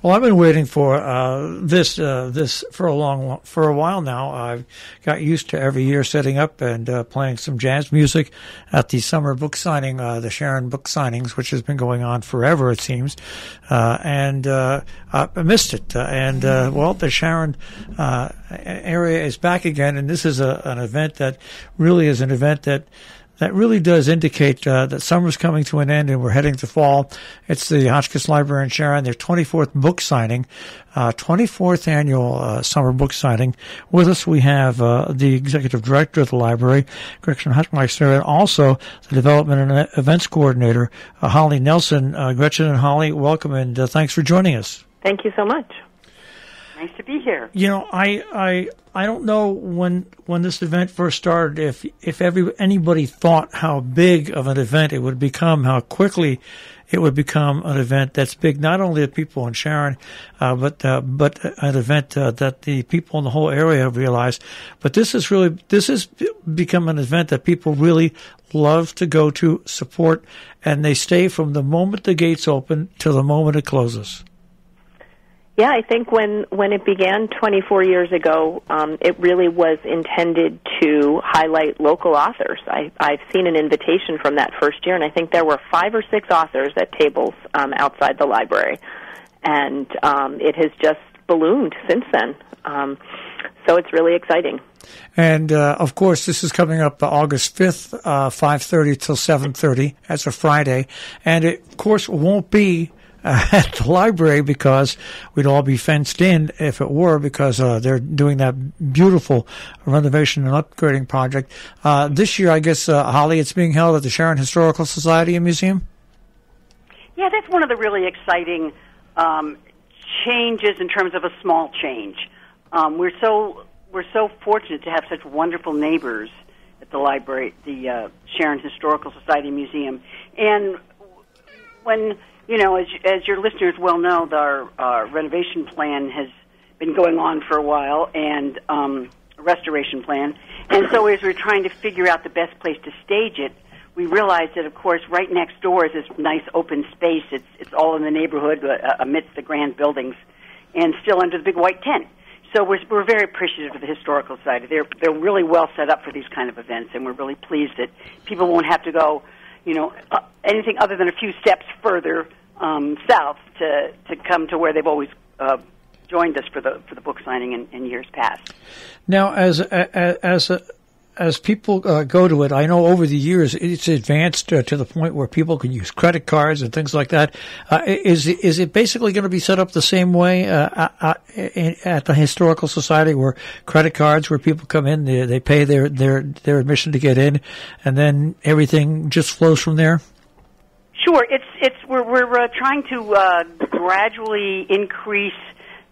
Well, I've been waiting for this for a while now. I've got used to every year setting up and playing some jazz music at the summer book signing, the Sharon book signings, which has been going on forever, it seems. And I missed it. Well, the Sharon area is back again, and this is an event that really is an event that really does indicate that summer's coming to an end and we're heading to fall. It's the Hotchkiss Library in Sharon, their 24th book signing, 24th annual summer book signing. With us, we have the executive director of the library, Gretchen Hutmeister, and also the development and events coordinator, Holly Nelson. Gretchen and Holly, welcome, and thanks for joining us. Thank you so much. Nice to be here. You know, I don't know when this event first started if anybody thought how big of an event it would become, how quickly it would become an event that's big not only to people in Sharon, but an event that the people in the whole area have realized. But this has become an event that people really love to go to, support, and they stay from the moment the gates open till the moment it closes. Yeah, I think when it began 24 years ago, it really was intended to highlight local authors. I've seen an invitation from that first year, and I think there were 5 or 6 authors at tables outside the library. And it has just ballooned since then. So it's really exciting. And, of course, this is coming up August 5th, 5:30 till 7:30. That's a Friday. And it, of course, won't be at the library because we'd all be fenced in if it were, because they're doing that beautiful renovation and upgrading project. This year, I guess, Holly, it's being held at the Sharon Historical Society and Museum? Yeah, that's one of the really exciting changes in terms of a small change. We're so fortunate to have such wonderful neighbors at the library, the Sharon Historical Society and Museum. And when as your listeners well know, our renovation plan has been going on for a while, and a restoration plan. And so as we're trying to figure out the best place to stage it, we realized that, of course, right next door is this nice open space. It's all in the neighborhood amidst the grand buildings and still under the big white tent. So we're very appreciative of the Historical Society. They're really well set up for these kind of events, and we're really pleased that people won't have to go anything other than a few steps further south to come to where they've always joined us for the book signing in years past. Now, as people go to it, I know over the years it's advanced to the point where people can use credit cards and things like that. Is it basically going to be set up the same way at the Historical Society, where credit cards, where people come in, they pay their admission to get in, and then everything just flows from there? Sure. We're trying to gradually increase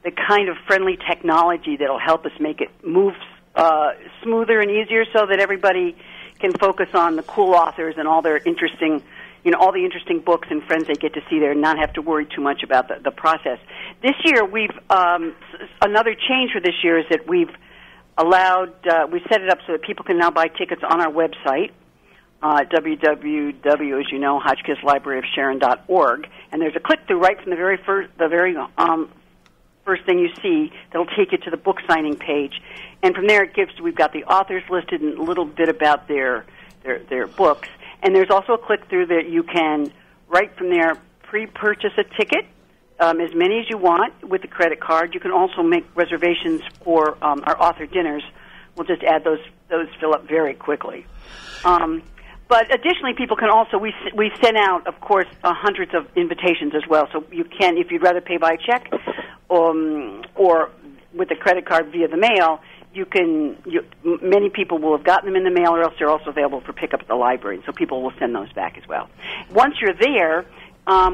the kind of friendly technology that'll help us make it move smoother and easier, so that everybody can focus on the cool authors and all their interesting, all the interesting books and friends they get to see there, and not have to worry too much about the process. This year, we've another change for this year is that we've allowed we set it up so that people can now buy tickets on our website. www, as you know, HotchkissLibraryofSharon.org, and there's a click-through right from the very first thing you see that'll take you to the book signing page, and from there we've got the authors listed and a little bit about their books, and there's also a click-through that you can right from there pre-purchase a ticket, as many as you want with a credit card. You can also make reservations for our author dinners. We'll just add those fill up very quickly. But additionally, people can also, we send out, of course, hundreds of invitations as well. So you can, if you'd rather pay by check or with a credit card via the mail, many people will have gotten them in the mail, or else they're also available for pickup at the library. So people will send those back as well. Once you're there,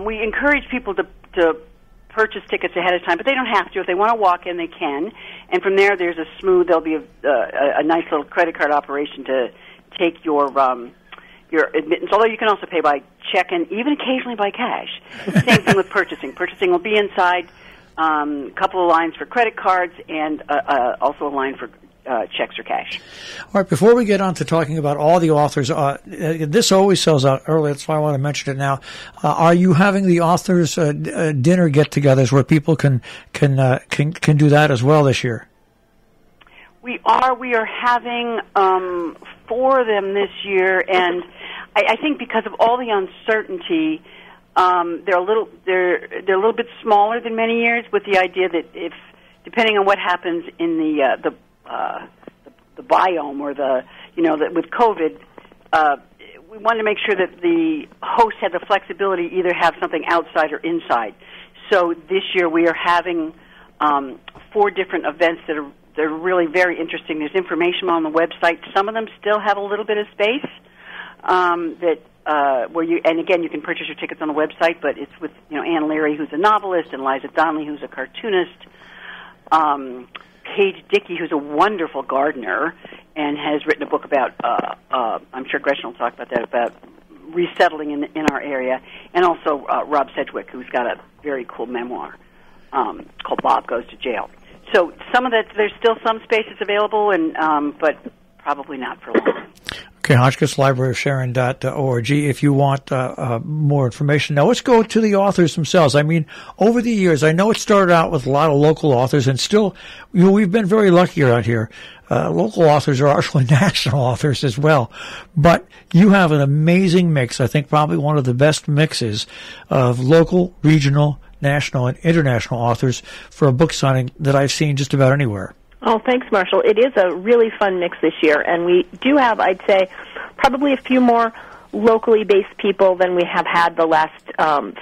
we encourage people to purchase tickets ahead of time, but they don't have to. If they want to walk in, they can. And from there, there'll be a nice little credit card operation to take your admittance, although you can also pay by check and even occasionally by cash. Same thing with purchasing. Purchasing will be inside, a couple of lines for credit cards, and also a line for checks or cash. All right, before we get on to talking about all the authors, this always sells out early. That's why I want to mention it now. Are you having the authors dinner get-togethers where people can do that as well this year? We are having 4 of them this year, and I think because of all the uncertainty, they're a little bit smaller than many years, with the idea that if depending on what happens in the biome or with COVID, we wanted to make sure that the host had the flexibility to either have something outside or inside. So this year we are having 4 different events that are really very interesting. There's information on the website. Some of them still have a little bit of space where you can purchase your tickets on the website, but it's with Anne Leary, who's a novelist, and Liza Donnelly, who's a cartoonist, Paige Dickey, who's a wonderful gardener and has written a book about I'm sure Gretchen will talk about that, about resettling in our area, and also Rob Sedgwick, who's got a very cool memoir called Bob Goes to Jail. So some of that, there's still some spaces available, but probably not for long. Okay, Hotchkiss Library of Sharon.org if you want more information. Now let's go to the authors themselves. I mean, over the years, I know it started out with a lot of local authors, and still, we've been very lucky out here. Local authors are actually national authors as well. But you have an amazing mix, I think probably one of the best mixes of local, regional, national, and international authors for a book signing that I've seen just about anywhere. Oh, thanks, Marshall. It is a really fun mix this year, and we do have, I'd say, probably a few more locally based people than we have had the last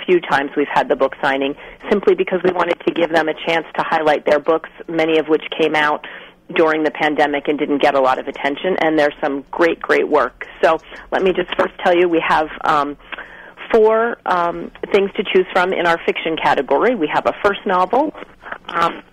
few times we've had the book signing, simply because we wanted to give them a chance to highlight their books, many of which came out during the pandemic and didn't get a lot of attention, and there's some great, great work. So let me just first tell you, we have 4 things to choose from in our fiction category. We have a first novel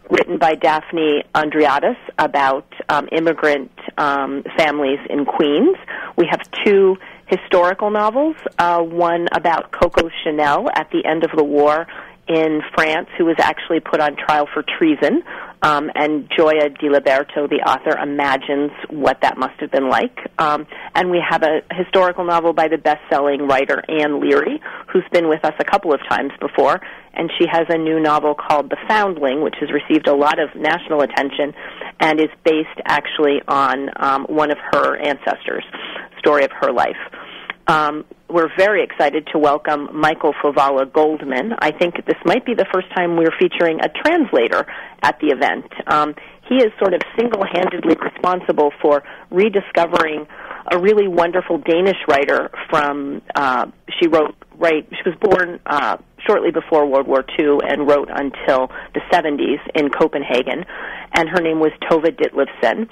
written by Daphne Andreadis about immigrant families in Queens. We have 2 historical novels, one about Coco Chanel at the end of the war in France, who was actually put on trial for treason, and Gioia Di Liberto, the author, imagines what that must have been like. And we have a historical novel by the best-selling writer Anne Leary, who's been with us a couple of times before, and she has a new novel called The Foundling, which has received a lot of national attention and is based actually on one of her ancestors, story of her life. We're very excited to welcome Michael Fovala Goldman. I think this might be the first time we're featuring a translator at the event. He is sort of single-handedly responsible for rediscovering a really wonderful Danish writer from, she was born shortly before World War II and wrote until the 70s in Copenhagen, and her name was Tove Ditlevsen.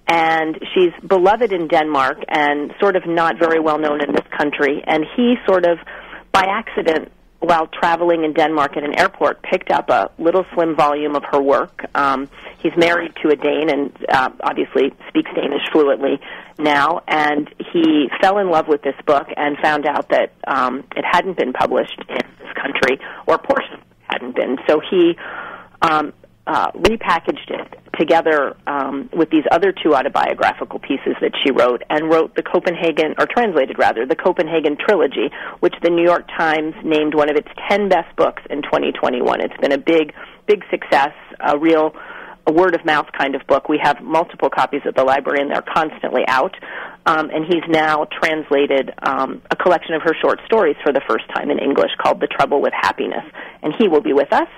And she's beloved in Denmark and sort of not very well known in this country. And he sort of, by accident, while traveling in Denmark at an airport, picked up a little slim volume of her work. He's married to a Dane and obviously speaks Danish fluently now. And he fell in love with this book and found out that it hadn't been published in this country, or portions hadn't been. So he repackaged it together with these other 2 autobiographical pieces that she wrote, and wrote the Copenhagen, or translated rather, the Copenhagen Trilogy, which the New York Times named one of its 10 best books in 2021. It's been a big, big success, a word-of-mouth kind of book. We have multiple copies at the library, and they're constantly out. And he's now translated a collection of her short stories for the first time in English called The Trouble with Happiness, and he will be with us.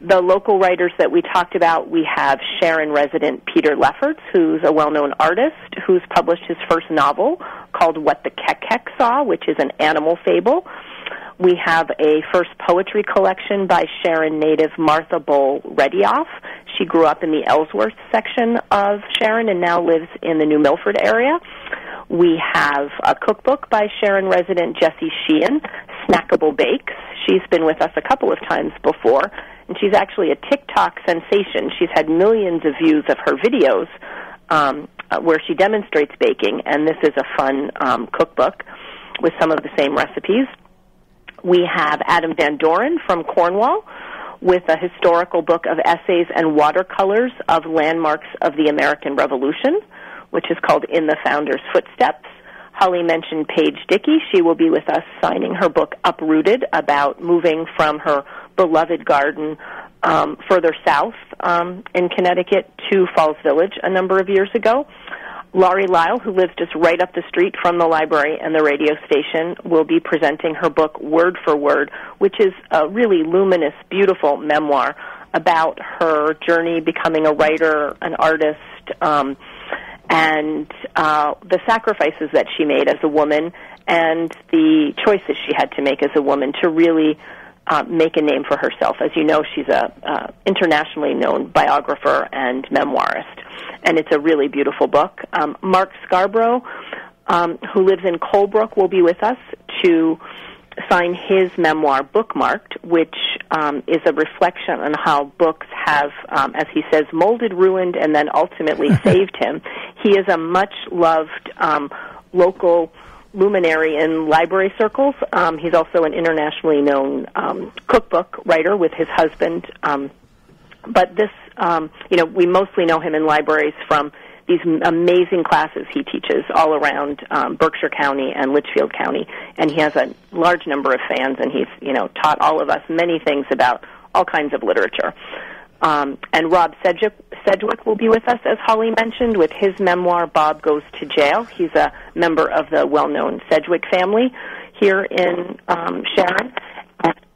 The local writers that we talked about, we have Sharon resident Peter Lefferts, who's a well-known artist, who's published his first novel called What the Kek Saw, which is an animal fable. We have a first poetry collection by Sharon native Martha Bowl Redioff. She grew up in the Ellsworth section of Sharon and now lives in the New Milford area. We have a cookbook by Sharon resident Jessie Sheehan, Snackable Bakes. She's been with us a couple of times before, and she's actually a TikTok sensation. She's had millions of views of her videos where she demonstrates baking, and this is a fun cookbook with some of the same recipes. We have Adam Van Doren from Cornwall with a historical book of essays and watercolors of landmarks of the American Revolution, which is called In the Founder's Footsteps. Holly mentioned Paige Dickey. She will be with us signing her book Uprooted, about moving from her beloved garden further south in Connecticut to Falls Village a number of years ago. Laurie Lyle, who lives just right up the street from the library and the radio station, will be presenting her book Word for Word, which is a really luminous, beautiful memoir about her journey becoming a writer, an artist, and the sacrifices that she made as a woman and the choices she had to make as a woman to really make a name for herself. As you know, she's a internationally known biographer and memoirist, and it's a really beautiful book. Mark Scarborough, who lives in Colebrook, will be with us to sign his memoir, Bookmarked, which is a reflection on how books have, as he says, molded, ruined, and then ultimately saved him. He is a much-loved local luminary in library circles. He's also an internationally known cookbook writer with his husband. But this, we mostly know him in libraries from these amazing classes he teaches all around Berkshire County and Litchfield County, and he has a large number of fans, and he's, taught all of us many things about all kinds of literature. And Rob Sedgwick will be with us, as Holly mentioned, with his memoir, Bob Goes to Jail. He's a member of the well-known Sedgwick family here in Sharon.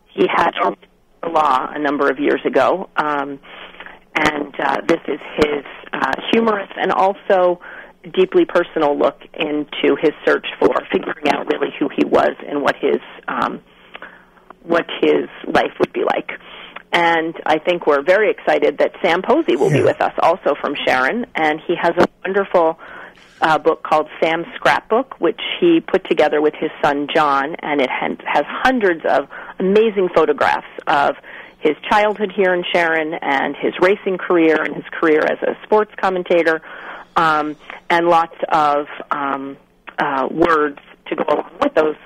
He had the law a number of years ago, and this is his humorous and also deeply personal look into his search for figuring out really who he was and what his life would be like. And I think we're very excited that Sam Posey will be with us, also from Sharon, and he has a wonderful book called Sam's Scrapbook, which he put together with his son John, and it has hundreds of amazing photographs of his childhood here in Sharon and his racing career and his career as a sports commentator, and lots of words to go along with those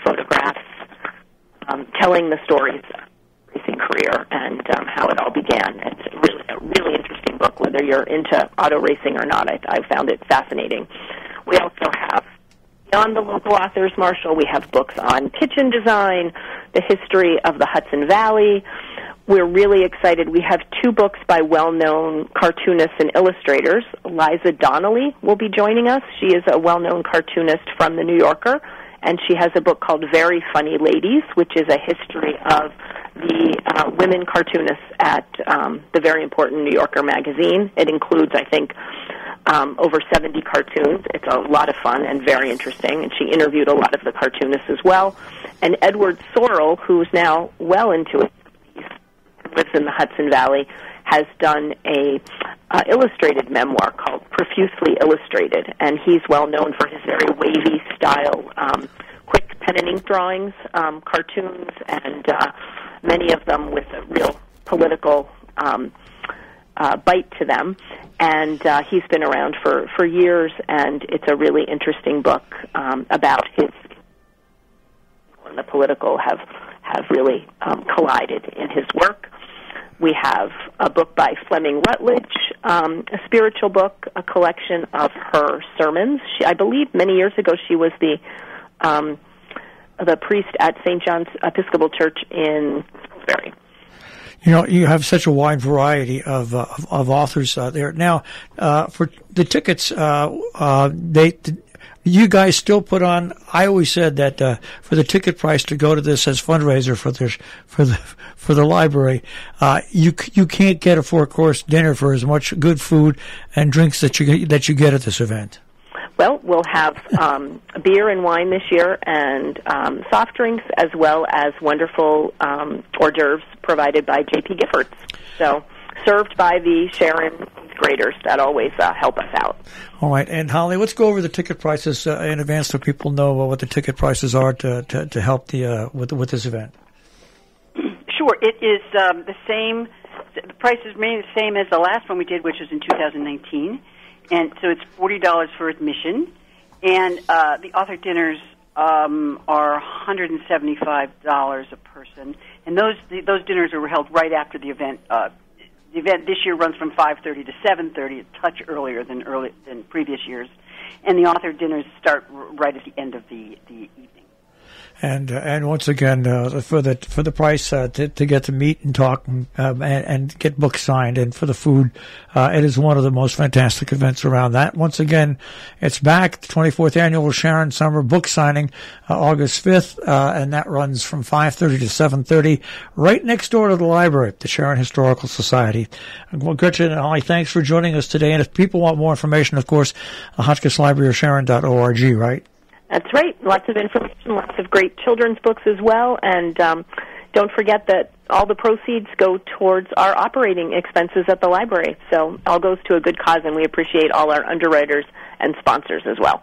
photographs, telling the stories of his racing career and how it all began. It's a really interesting book, whether you're into auto racing or not. I found it fascinating. We also have, beyond the local authors, Marshall, we have books on kitchen design, the history of the Hudson Valley. We're really excited. We have 2 books by well-known cartoonists and illustrators. Liza Donnelly will be joining us. She is a well-known cartoonist from The New Yorker, and she has a book called Very Funny Ladies, which is a history of the women cartoonists at the very important New Yorker magazine. It includes, I think, over 70 cartoons. It's a lot of fun and very interesting, and she interviewed a lot of the cartoonists as well. And Edward Sorrell, who's now well into it, lives in the Hudson Valley, has done a illustrated memoir called Profusely Illustrated, and he's well known for his very wavy style, quick pen and ink drawings, cartoons, and many of them with a real political bite to them. And he's been around for years, and it's a really interesting book about his, and the political have really collided in his work. We have a book by Fleming Rutledge, a spiritual book, a collection of her sermons. I believe many years ago she was the priest at St. John's Episcopal Church in Salisbury. You have such a wide variety of authors there. Now, for the tickets, you guys still put on. I always said that for the ticket price to go to this as fundraiser for the library, you can't get a 4-course dinner for as much good food and drinks that you get at this event. Well, we'll have beer and wine this year, and soft drinks, as well as wonderful hors d'oeuvres provided by J.P. Giffords. So, served by the Sharon graders that always help us out. All right, and Holly, let's go over the ticket prices in advance so people know what the ticket prices are to help with this event. Sure, it is the same. The prices remain the same as the last one we did, which was in 2019, and so it's $40 for admission, and the author dinners are $175 a person. And those dinners are held right after the event. The event this year runs from 5:30 to 7:30, a touch earlier than previous years. And the author dinners start right at the end of the evening. And once again, for the price to get to meet and talk and get books signed, and for the food, it is one of the most fantastic events around. That once again, it's back, the 24th annual Sharon Summer Book Signing, August 5th, and that runs from 5:30 to 7:30, right next door to the library, the Sharon Historical Society. Well, Gretchen and Holly, thanks for joining us today. And if people want more information, of course, Hotchkiss Library or Sharon.org, right? That's right. Lots of information, lots of great children's books as well. And don't forget that all the proceeds go towards our operating expenses at the library. So all goes to a good cause, and we appreciate all our underwriters and sponsors as well.